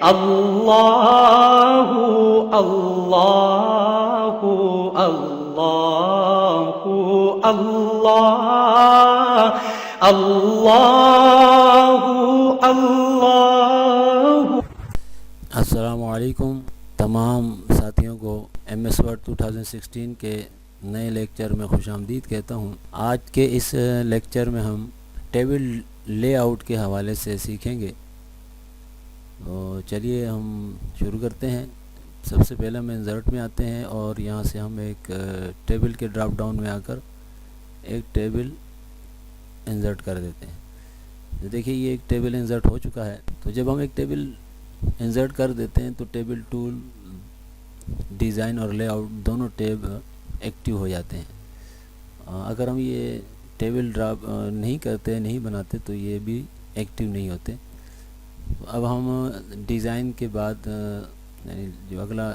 اللہ اللہ اللہ اللہ اللہ اللہ۔ السلام علیکم تمام ساتھیوں کو ایم ایس ورڈ 2016 کے نئے لیکچر میں خوش آمدید کہتا ہوں۔ آج کے اس لیکچر میں ہم ٹیبل لے آؤٹ کے حوالے سے سیکھیں گے، تو چلیے ہم شروع کرتے ہیں۔ سب سے پہلے ہم انسرٹ میں آتے ہیں اور یہاں سے ہم ایک ٹیبل کے ڈراپ ڈاؤن میں آ کر ایک ٹیبل انسرٹ کر دیتے ہیں۔ تو دیکھیے یہ ایک ٹیبل انسرٹ ہو چکا ہے۔ تو جب ہم ایک ٹیبل انسرٹ کر دیتے ہیں تو ٹیبل ٹول، ڈیزائن اور لے آؤٹ دونوں ٹیب ایکٹیو ہو جاتے ہیں۔ اگر ہم یہ ٹیبل ڈراپ نہیں کرتے، نہیں بناتے، تو یہ بھی ایکٹیو نہیں ہوتے۔ اب ہم ڈیزائن کے بعد یعنی جو اگلا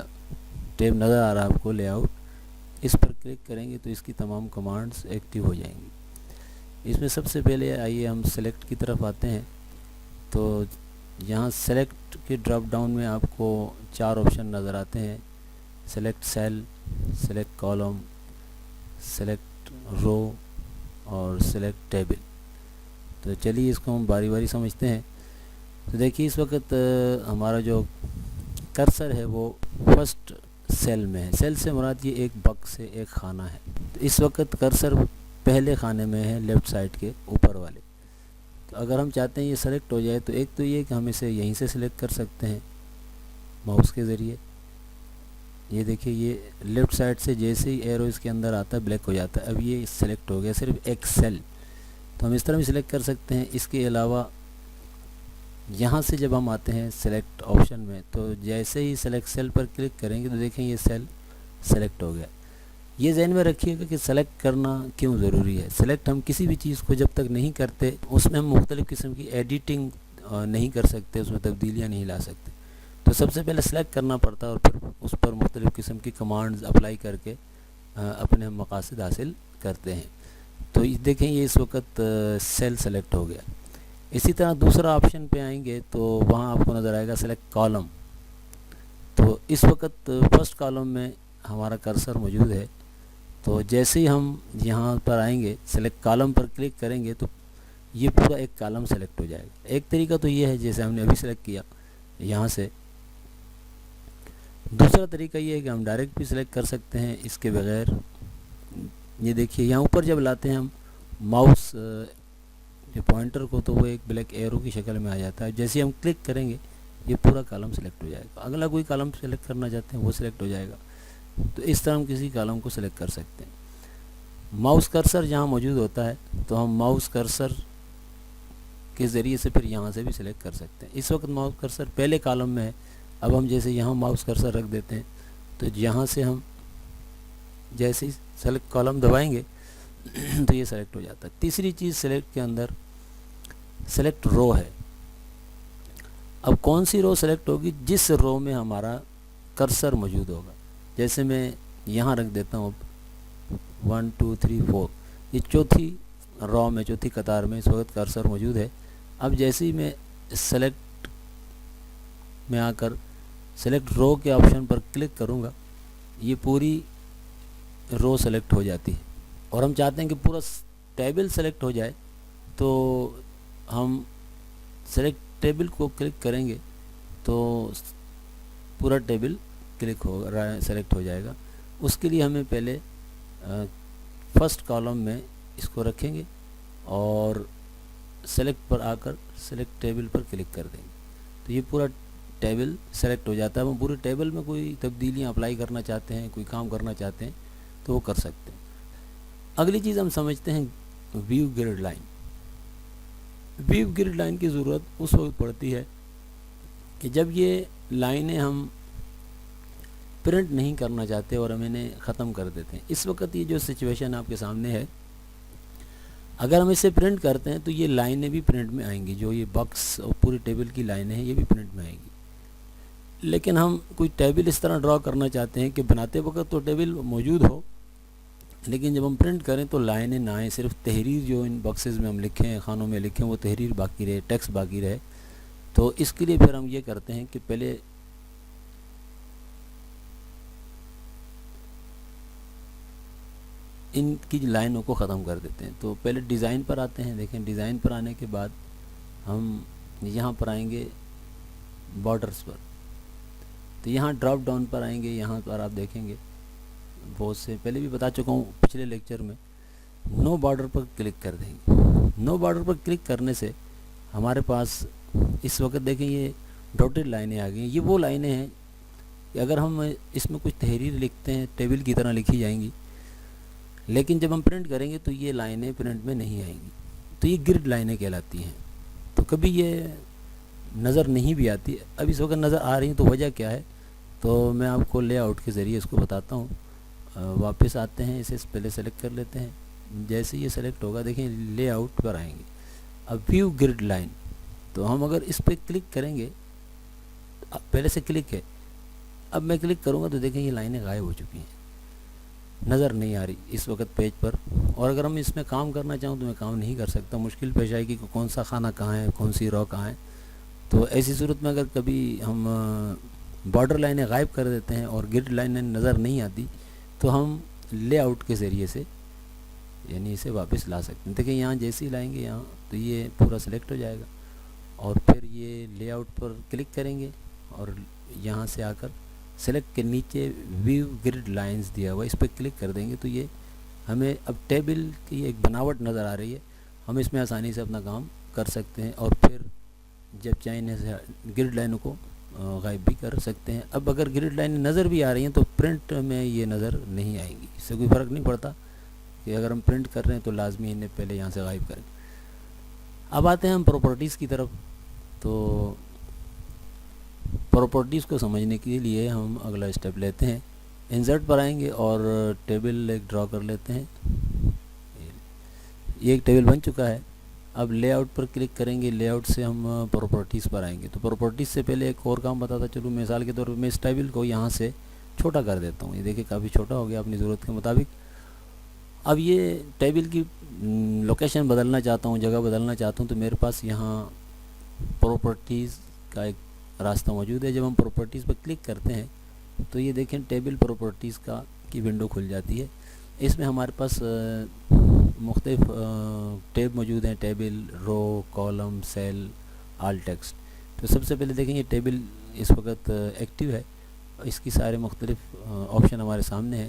ٹیب نظر آ رہا ہے آپ کو، لے آؤٹ، اس پر کلک کریں گے تو اس کی تمام کمانڈز ایکٹیو ہو جائیں گی۔ اس میں سب سے پہلے آئیے ہم سلیکٹ کی طرف آتے ہیں۔ تو یہاں سلیکٹ کے ڈراپ ڈاؤن میں آپ کو 4 آپشن نظر آتے ہیں: select cell, select column, select row اور سلیکٹ ٹیبل۔ تو چلیے اس کو ہم باری باری سمجھتے ہیں۔ تو دیکھیے اس وقت ہمارا جو کرسر ہے وہ فرسٹ سیل میں ہے۔ سیل سے مراد یہ ایک باکس ہے، ایک خانہ ہے۔ تو اس وقت کرسر پہلے خانے میں ہے، لیفٹ سائڈ کے اوپر والے۔ تو اگر ہم چاہتے ہیں یہ سلیکٹ ہو جائے تو ایک تو یہ کہ ہم اسے یہیں سے سلیکٹ کر سکتے ہیں ماؤس کے ذریعے۔ یہ دیکھیے یہ لیفٹ سائڈ سے جیسے ہی ایرو اس کے اندر آتا ہے بلیک ہو جاتا ہے۔ اب یہ سلیکٹ ہو گیا صرف ایک سیل۔ تو ہم اس طرح بھی سلیکٹ کر سکتے ہیں۔ اس کے علاوہ یہاں سے جب ہم آتے ہیں سلیکٹ آپشن میں، تو جیسے ہی سلیکٹ سیل پر کلک کریں گے تو دیکھیں یہ سیل سلیکٹ ہو گیا۔ یہ ذہن میں رکھیے گا کہ سلیکٹ کرنا کیوں ضروری ہے۔ سلیکٹ ہم کسی بھی چیز کو جب تک نہیں کرتے اس میں ہم مختلف قسم کی ایڈیٹنگ نہیں کر سکتے، اس میں تبدیلیاں نہیں لا سکتے۔ تو سب سے پہلے سلیکٹ کرنا پڑتا ہے اور پھر اس پر مختلف قسم کی کمانڈز اپلائی کر کے اپنے مقاصد حاصل کرتے ہیں۔ تو دیکھیں یہ اس وقت سیل سلیکٹ ہو گیا۔ اسی طرح دوسرا آپشن پہ آئیں گے تو وہاں آپ کو نظر آئے گا سلیکٹ کالم۔ تو اس وقت فرسٹ کالم میں ہمارا کرسر موجود ہے۔ تو جیسے ہی ہم یہاں پر آئیں گے سلیکٹ کالم پر کلک کریں گے تو یہ پورا ایک کالم سلیکٹ ہو جائے گا۔ ایک طریقہ تو یہ ہے جیسے ہم نے ابھی سلیکٹ کیا یہاں سے۔ دوسرا طریقہ یہ ہے کہ ہم ڈائریکٹ بھی سلیکٹ کر سکتے ہیں اس کے بغیر۔ یہ دیکھیے یہاں اوپر جب لاتے ہیں ہم ماؤس جو پوائنٹر کو تو وہ ایک بلیک ایرو کی شکل میں آ جاتا ہے۔ جیسے ہم کلک کریں گے یہ پورا کالم سلیکٹ ہو جائے گا۔ اگلا کوئی کالم سلیکٹ کرنا چاہتے ہیں وہ سلیکٹ ہو جائے گا۔ تو اس طرح ہم کسی کالم کو سلیکٹ کر سکتے ہیں۔ ماؤس کرسر جہاں موجود ہوتا ہے تو ہم ماؤس کرسر کے ذریعے سے پھر یہاں سے بھی سلیکٹ کر سکتے ہیں۔ اس وقت ماؤس کرسر پہلے کالم میں ہے۔ اب ہم جیسے یہاں ماؤس کرسر رکھ دیتے ہیں تو یہاں سے ہم جیسے ہی سلیکٹ کالم دبائیں گے تو یہ سلیکٹ ہو جاتا ہے۔ تیسری چیز سلیکٹ کے اندر سلیکٹ رو ہے۔ اب کون سی رو سلیکٹ ہوگی؟ جس رو میں ہمارا کرسر موجود ہوگا۔ جیسے میں یہاں رکھ دیتا ہوں 1 2 3 4، یہ چوتھی رو میں، چوتھی قطار میں اس وقت کرسر موجود ہے۔ اب جیسے ہی میں سلیکٹ میں آ کر سلیکٹ رو کے آپشن پر کلک کروں گا یہ پوری رو سلیکٹ ہو جاتی ہے۔ اور ہم چاہتے ہیں کہ پورا ٹیبل سلیکٹ ہو جائے تو ہم سلیکٹ ٹیبل کو کلک کریں گے تو پورا ٹیبل سلیکٹ ہو جائے گا۔ اس کے لیے ہمیں پہلے فرسٹ کالم میں اس کو رکھیں گے اور سلیکٹ پر آ کر سلیکٹ ٹیبل پر کلک کر دیں گے تو یہ پورا ٹیبل سلیکٹ ہو جاتا ہے۔ ہم پورے ٹیبل میں کوئی تبدیلیاں اپلائی کرنا چاہتے ہیں، کوئی کام کرنا چاہتے ہیں تو وہ کر سکتے ہیں۔ اگلی چیز ہم سمجھتے ہیں wave grid line. Wave grid line کی ضرورت اس وقت پڑتی ہے کہ جب یہ لائنیں ہم پرنٹ نہیں کرنا چاہتے اور ہم انہیں ختم کر دیتے ہیں۔ اس وقت یہ جو سچویشن آپ کے سامنے ہے، اگر ہم اسے پرنٹ کرتے ہیں تو یہ لائنیں بھی پرنٹ میں آئیں گی۔ جو یہ باکس اور پوری ٹیبل کی لائنیں ہیں یہ بھی پرنٹ میں آئیں گی۔ لیکن ہم کوئی ٹیبل اس طرح ڈرا کرنا چاہتے ہیں کہ بناتے وقت تو ٹیبل موجود ہو لیکن جب ہم پرنٹ کریں تو لائنیں نہ آئیں، صرف تحریر جو ان باکسز میں ہم لکھیں، خانوں میں لکھیں، وہ تحریر باقی رہے، ٹیکسٹ باقی رہے۔ تو اس کے لیے پھر ہم یہ کرتے ہیں کہ پہلے ان کی لائنوں کو ختم کر دیتے ہیں. تو پہلے ڈیزائن پر آتے ہیں. دیکھیں ڈیزائن پر آنے کے بعد ہم یہاں پر آئیں گے بارڈرز پر. تو یہاں ڈراپ ڈاؤن پر آئیں گے. یہاں پر آپ دیکھیں گے بہت سے پہلے بھی بتا چکا ہوں پچھلے لیکچر میں, نو بارڈر پر کلک کر دیں گے. نو بارڈر پر کلک کرنے سے ہمارے پاس اس وقت دیکھیں یہ ڈاٹڈ لائنیں آ گئی ہیں. یہ وہ لائنیں ہیں کہ اگر ہم اس میں کچھ تحریر لکھتے ہیں ٹیبل کی طرح لکھی جائیں گی, لیکن جب ہم پرنٹ کریں گے تو یہ لائنیں پرنٹ میں نہیں آئیں گی. تو یہ گرڈ لائنیں کہلاتی ہیں. تو کبھی یہ نظر نہیں بھی آتی. اب اس وقت نظر آ رہی ہیں تو وجہ کیا ہے, تو میں آپ کو لے آؤٹ کے ذریعے اس کو بتاتا ہوں. واپس آتے ہیں, اسے پہلے سلیکٹ کر لیتے ہیں. جیسے یہ سلیکٹ ہوگا دیکھیں لے آؤٹ پر آئیں گے. اب ویو گرڈ لائن, تو ہم اگر اس پہ کلک کریں گے, پہلے سے کلک ہے, اب میں کلک کروں گا تو دیکھیں یہ لائنیں غائب ہو چکی ہیں, نظر نہیں آ رہی اس وقت پیج پر. اور اگر ہم اس میں کام کرنا چاہوں تو میں کام نہیں کر سکتا. مشکل پیش آئے گی کہ کون سا خانہ کہاں ہے, کون سی رو کہاں ہے. تو ایسی صورت میں اگر کبھی ہم بارڈر لائنیں غائب کر دیتے ہیں اور گرڈ لائنیں نظر نہیں آتی, تو ہم لے آؤٹ کے ذریعے سے یعنی اسے واپس لا سکتے ہیں. دیکھیں یہاں جیسے ہی لائیں گے یہاں تو یہ پورا سلیکٹ ہو جائے گا, اور پھر یہ لے آؤٹ پر کلک کریں گے اور یہاں سے آ کر سلیکٹ کے نیچے ویو گرڈ لائنز دیا ہوا اس پہ کلک کر دیں گے. تو یہ ہمیں اب ٹیبل کی ایک بناوٹ نظر آ رہی ہے. ہم اس میں آسانی سے اپنا کام کر سکتے ہیں, اور پھر جب چاہیں گرڈ لائنوں کو غائب بھی کر سکتے ہیں. اب اگر گرڈ لائن نظر بھی آ رہی ہیں تو پرنٹ میں یہ نظر نہیں آئیں گی. اس سے کوئی فرق نہیں پڑتا کہ اگر ہم پرنٹ کر رہے ہیں تو لازمی انہیں پہلے یہاں سے غائب کریں. اب آتے ہیں ہم پراپرٹیز کی طرف. تو پراپرٹیز کو سمجھنے کے لیے ہم اگلا اسٹیپ لیتے ہیں. انسرٹ پر آئیں گے اور ٹیبل ایک ڈرا کر لیتے ہیں. یہ ایک ٹیبل بن چکا ہے. اب لے آؤٹ پر کلک کریں گے. لے آؤٹ سے ہم پراپرٹیز پر آئیں گے. تو پراپرٹیز سے پہلے ایک اور کام بتاتا چلوں. مثال کے طور پر میں اس ٹیبل کو یہاں سے چھوٹا کر دیتا ہوں. یہ دیکھیں کافی چھوٹا ہو گیا اپنی ضرورت کے مطابق. اب یہ ٹیبل کی لوکیشن بدلنا چاہتا ہوں, جگہ بدلنا چاہتا ہوں, تو میرے پاس یہاں پراپرٹیز کا ایک راستہ موجود ہے. جب ہم پراپرٹیز پر کلک کرتے ہیں تو یہ دیکھیں ٹیبل پراپرٹیز کی ونڈو کھل جاتی ہے. اس میں ہمارے پاس مختلف ٹیب موجود ہیں, ٹیبل, رو, کالم, سیل, آل ٹیکسٹ. تو سب سے پہلے دیکھیں یہ ٹیبل اس وقت ایکٹیو ہے, اس کی سارے مختلف آپشن ہمارے سامنے ہیں.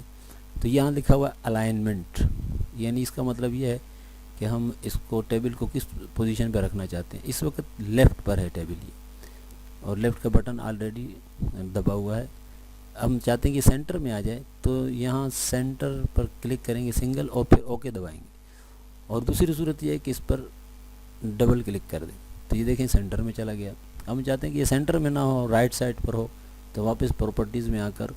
تو یہاں لکھا ہوا الائنمنٹ, یعنی اس کا مطلب یہ ہے کہ ہم اس کو ٹیبل کو کس پوزیشن پہ رکھنا چاہتے ہیں. اس وقت لیفٹ پر ہے ٹیبل یہ, اور لیفٹ کا بٹن آلریڈی دبا ہوا ہے. ہم چاہتے ہیں کہ سینٹر میں آ جائے, تو یہاں سینٹر پر کلک کریں گے سنگل, اور پھر اوکے دبائیں گے. اور دوسری صورت یہ ہے کہ اس پر ڈبل کلک کر دیں, تو یہ دیکھیں سینٹر میں چلا گیا. ہم چاہتے ہیں کہ یہ سینٹر میں نہ ہو, رائٹ سائڈ پر ہو, تو واپس پراپرٹیز میں آ کر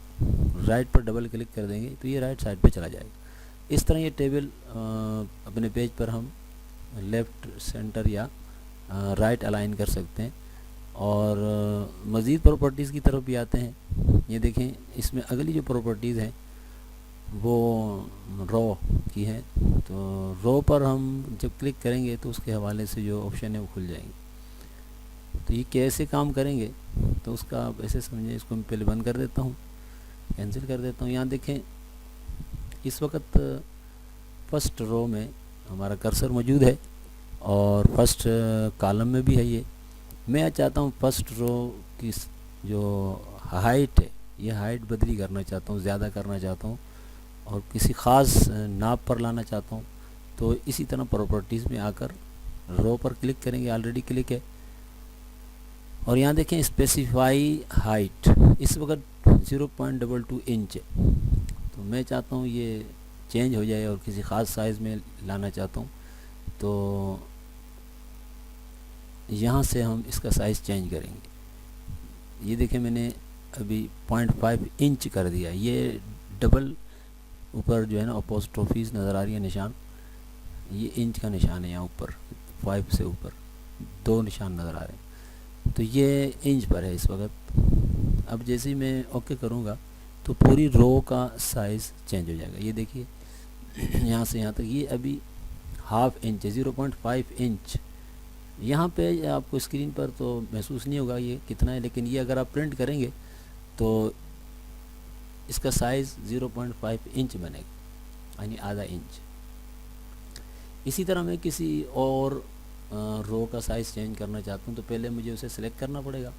رائٹ پر ڈبل کلک کر دیں گے تو یہ رائٹ سائڈ پہ چلا جائے گا. اس طرح یہ ٹیبل اپنے پیج پر ہم لیفٹ, سینٹر یا رائٹ الائن کر سکتے ہیں. اور مزید پراپرٹیز کی طرف بھی آتے ہیں. یہ دیکھیں اس میں اگلی جو پراپرٹیز ہیں وہ رو کی ہیں. تو رو پر ہم جب کلک کریں گے تو اس کے حوالے سے جو آپشن ہے وہ کھل جائیں گے. تو یہ کیسے کام کریں گے تو اس کا آپ ایسے سمجھیں. اس کو میں پہلے بند کر دیتا ہوں, کینسل کر دیتا ہوں. یہاں دیکھیں اس وقت فرسٹ رو میں ہمارا کرسر موجود ہے, اور فرسٹ کالم میں بھی ہے. یہ میں چاہتا ہوں فرسٹ رو کی جو ہائٹ ہے یہ ہائٹ بدلی کرنا چاہتا ہوں, زیادہ کرنا چاہتا ہوں, اور کسی خاص ناپ پر لانا چاہتا ہوں. تو اسی طرح پراپرٹیز میں آ کر رو پر کلک کریں گے, آلریڈی کلک ہے. اور یہاں دیکھیں اسپیسیفائی ہائٹ اس وقت 0.22 انچ ہے. تو میں چاہتا ہوں یہ چینج ہو جائے اور کسی خاص سائز میں لانا چاہتا ہوں. تو یہاں سے ہم اس کا سائز چینج کریں گے. یہ دیکھیں میں نے ابھی 0.5 انچ کر دیا. یہ ڈبل اوپر جو ہے نا اپوسٹروفیز نظر آ رہی ہے نشان, یہ انچ کا نشان ہے. یہاں اوپر 5 سے اوپر 2 نشان نظر آ رہے ہیں. تو یہ انچ پر ہے اس وقت. اب جیسے ہی میں اوکے کروں گا تو پوری رو کا سائز چینج ہو جائے گا. یہ دیکھیے یہاں سے یہاں تک یہ ابھی ½ انچ ہے, 0.5 انچ یہاں پہ آپ کو اسکرین پر تو محسوس نہیں ہوگا یہ کتنا ہے، لیکن یہ اگر آپ پرنٹ کریں گے تو اس کا سائز 0.5 انچ بنے گا، یعنی آدھا انچ۔ اسی طرح میں کسی اور رو کا سائز چینج کرنا چاہتا ہوں تو پہلے مجھے اسے سلیکٹ کرنا پڑے گا،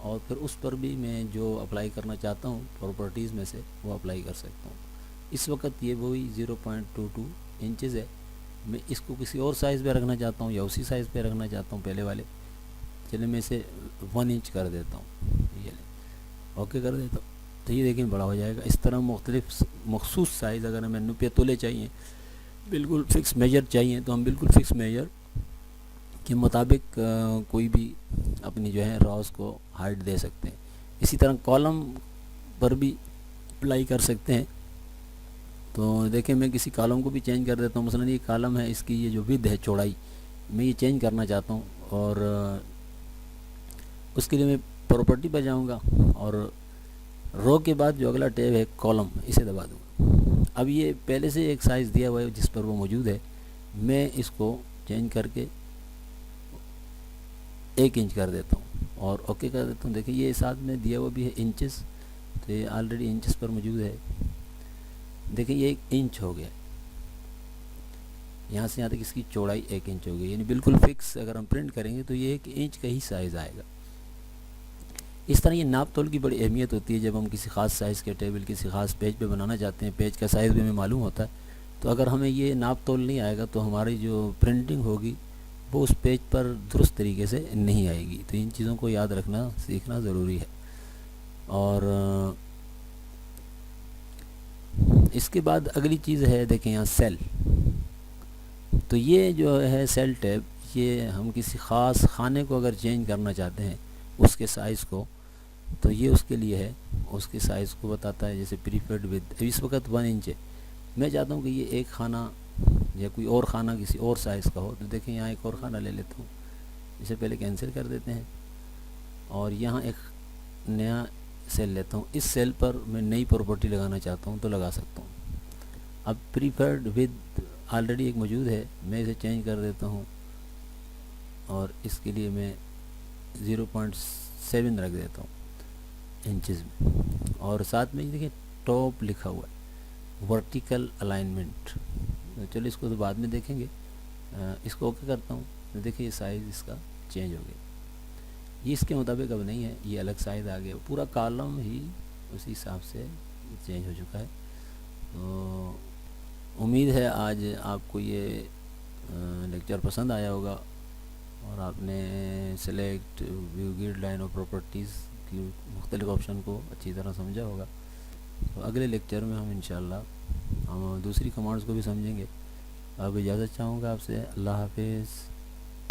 اور پھر اس پر بھی میں جو اپلائی کرنا چاہتا ہوں پراپرٹیز میں سے وہ اپلائی کر سکتا ہوں۔ اس وقت یہ وہی 0.22 انچز ہے، میں اس کو کسی اور سائز پہ رکھنا چاہتا ہوں یا اسی سائز پہ رکھنا چاہتا ہوں پہلے والے، چلے میں اسے 1 انچ کر دیتا ہوں، یہ لیں اوکے کر دیتا ہوں تو یہ دیکھیں بڑا ہو جائے گا۔ اس طرح مختلف مخصوص سائز اگر ہمیں نپے تولے چاہیے، بالکل فکس میجر چاہیے، تو ہم بالکل فکس میجر کے مطابق کوئی بھی اپنی جو ہے راز کو ہائٹ دے سکتے ہیں۔ اسی طرح کالم پر بھی اپلائی کر سکتے ہیں، تو دیکھیں میں کسی کالم کو بھی چینج کر دیتا ہوں، مثلا یہ کالم ہے، اس کی یہ جو width ہے چوڑائی میں یہ چینج کرنا چاہتا ہوں، اور اس کے لیے میں پراپرٹی پہ جاؤں گا اور رو کے بعد جو اگلا ٹیب ہے کالم، اسے دبا دوں گا۔ اب یہ پہلے سے ایک سائز دیا ہوا ہے جس پر وہ موجود ہے، میں اس کو چینج کر کے 1 انچ کر دیتا ہوں اور اوکے کر دیتا ہوں۔ دیکھیں یہ ساتھ میں دیا ہوا بھی ہے انچز، تو یہ آلریڈی انچز پر موجود ہے، دیکھیں یہ 1 انچ ہو گیا، یہاں سے یہاں تک اس کی چوڑائی 1 انچ ہو گئی، یعنی بالکل فکس اگر ہم پرنٹ کریں گے تو یہ 1 انچ کا ہی سائز آئے گا۔ اس طرح یہ ناپ تول کی بڑی اہمیت ہوتی ہے جب ہم کسی خاص سائز کے ٹیبل کسی خاص پیج پہ بنانا چاہتے ہیں، پیج کا سائز بھی ہمیں معلوم ہوتا ہے، تو اگر ہمیں یہ ناپ تول نہیں آئے گا تو ہماری جو پرنٹنگ ہوگی وہ اس پیج پر درست طریقے سے نہیں آئے گی، تو ان چیزوں کو یاد رکھنا سیکھنا ضروری ہے۔ اور اس کے بعد اگلی چیز ہے دیکھیں یہاں سیل، تو یہ جو ہے سیل ٹیب، یہ ہم کسی خاص خانے کو اگر چینج کرنا چاہتے ہیں اس کے سائز کو، تو یہ اس کے لیے ہے، اس کے سائز کو بتاتا ہے، جیسے پریفرڈ ود اس وقت 1 انچ ہے، میں چاہتا ہوں کہ یہ ایک خانہ یا کوئی اور خانہ کسی اور سائز کا ہو، تو دیکھیں یہاں ایک اور خانہ لے لیتا ہوں، اسے پہلے کینسل کر دیتے ہیں، اور یہاں ایک نیا سیل لیتا ہوں، اس سیل پر میں نئی پراپرٹی لگانا چاہتا ہوں تو لگا سکتا ہوں۔ اب پریفرڈ ود آلریڈی ایک موجود ہے، میں اسے چینج کر دیتا ہوں اور اس کے لیے میں 0.7 رکھ دیتا ہوں انچز میں، اور ساتھ میں دیکھیں ٹاپ لکھا ہوا ہے ورٹیکل الائنمنٹ، چلو اس کو تو بعد میں دیکھیں گے، اس کو اوکے کرتا ہوں تو دیکھیں یہ سائز اس کا چینج ہو گیا، یہ اس کے مطابق اب نہیں ہے، یہ الگ سائز آ گیا، پورا کالم ہی اسی حساب سے چینج ہو چکا ہے۔ تو امید ہے آج آپ کو یہ لیکچر پسند آیا ہوگا اور آپ نے سلیکٹ ویو گائیڈ لائن اور پراپرٹیز کی مختلف آپشن کو اچھی طرح سمجھا ہوگا۔ تو اگلے لیکچر میں ہم انشاءاللہ ہم دوسری کمانڈز کو بھی سمجھیں گے۔ اب اجازت چاہوں گا آپ سے، اللہ حافظ۔